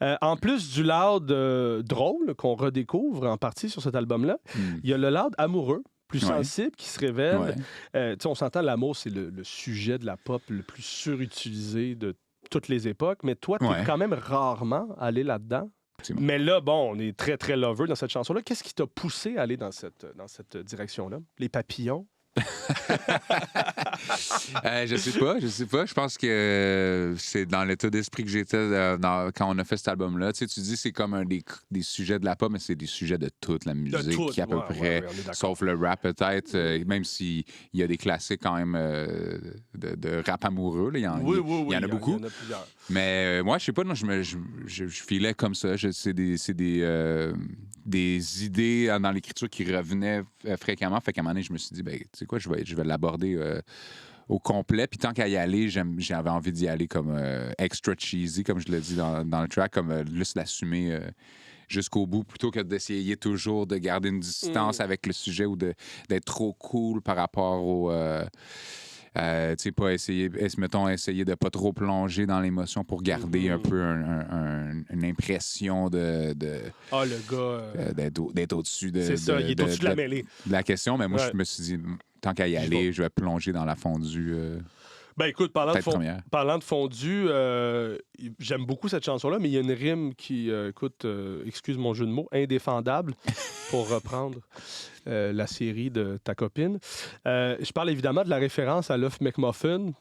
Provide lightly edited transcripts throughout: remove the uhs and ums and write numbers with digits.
En plus du loud drôle qu'on redécouvre en partie sur cet album-là, il y a le loud amoureux, plus sensible, qui se révèle. On s'entend, l'amour, c'est le sujet de la pop le plus surutilisé de toutes les époques, mais toi, tu es quand même rarement allé là-dedans. Mais là, bon, on est très, très lover dans cette chanson-là. Qu'est-ce qui t'a poussé à aller dans cette direction-là? Les papillons? Je sais pas. Je pense que c'est dans l'état d'esprit que j'étais quand on a fait cet album-là. Tu sais, tu dis c'est comme des sujets de la pop, mais c'est des sujets de toute la musique qui à peu près, sauf le rap peut-être, même s'il y a des classiques quand même de rap amoureux. Là. Il y en a beaucoup. Mais moi, je sais pas, non, je filais comme ça. C'est des idées dans l'écriture qui revenaient fréquemment. Fait qu'à un moment donné, je me suis dit, ben, tu sais quoi, je vais l'aborder au complet. Puis tant qu'à y aller, j'avais envie d'y aller comme extra cheesy, comme je l'ai dit dans le track, comme juste l'assumer jusqu'au bout, plutôt que d'essayer toujours de garder une distance avec le sujet ou d'être trop cool par rapport au... tu sais, pas essayer de pas trop plonger dans l'émotion pour garder un peu une impression de ah, le gars... d'être au-dessus de... C'est ça, il est au-dessus de la mêlée. De la question, mais moi, je me suis dit, tant qu'à y aller, je vais plonger dans la fondue. Ben écoute, parlant de fondue, j'aime beaucoup cette chanson-là, mais il y a une rime qui, excuse mon jeu de mots, indéfendable, pour reprendre la série de ta copine. Je parle évidemment de la référence à l'œuf McMuffin.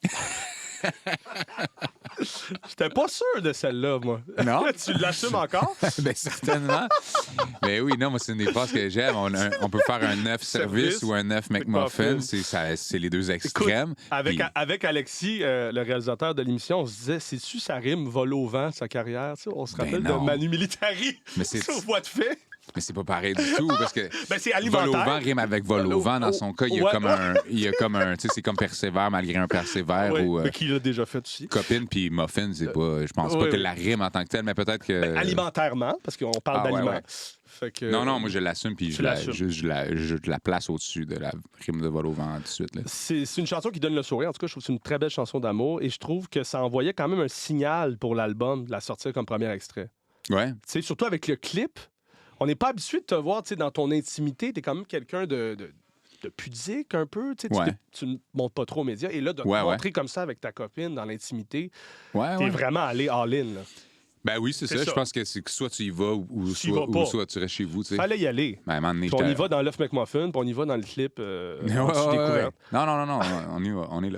J'étais pas sûr de celle-là, moi. Non? Tu l'assumes encore? Bien, certainement. Mais oui, non, moi, c'est une des phrases que j'aime. On peut faire un œuf service ou un œuf McMuffin. C'est les deux extrêmes. Écoute, avec Alexis, le réalisateur de l'émission, on se disait, c'est-tu ça rime vol au vent, sa carrière? Tu sais, on se rappelle de Manu Militari sur Voix de fait. Mais c'est pas pareil du tout, parce que c'est alimentaire. Vol au vent rime avec vol au vent. Dans son cas, il y a comme un tu sais, c'est comme persévère malgré un persévère. Mais qui l'a déjà fait aussi. Copine puis muffin, c'est pas... Je pense pas que la rime en tant que telle, mais peut-être que... alimentairement, parce qu'on parle d'aliments. Fait que, non, moi je l'assume, puis je la place au-dessus de la rime de vol au vent tout de suite. Là. C'est une chanson qui donne le sourire. En tout cas, je trouve que c'est une très belle chanson d'amour, et je trouve que ça envoyait quand même un signal pour l'album de la sortir comme premier extrait. Ouais. Tu sais, surtout avec le clip. On n'est pas habitué de te voir, tu sais, dans ton intimité. T'es quand même quelqu'un de pudique un peu. Tu ne montes pas trop aux médias. Et là, de te montrer comme ça avec ta copine dans l'intimité, t'es vraiment allé all-in. Là. Ben oui, c'est ça. Je pense que c'est que soit tu y vas ou soit tu restes chez vous. Tu sais. Fallait y aller. Ben, puis on y va dans l'œuf McMuffin, puis on y va dans le clip découverte. Non, on est là.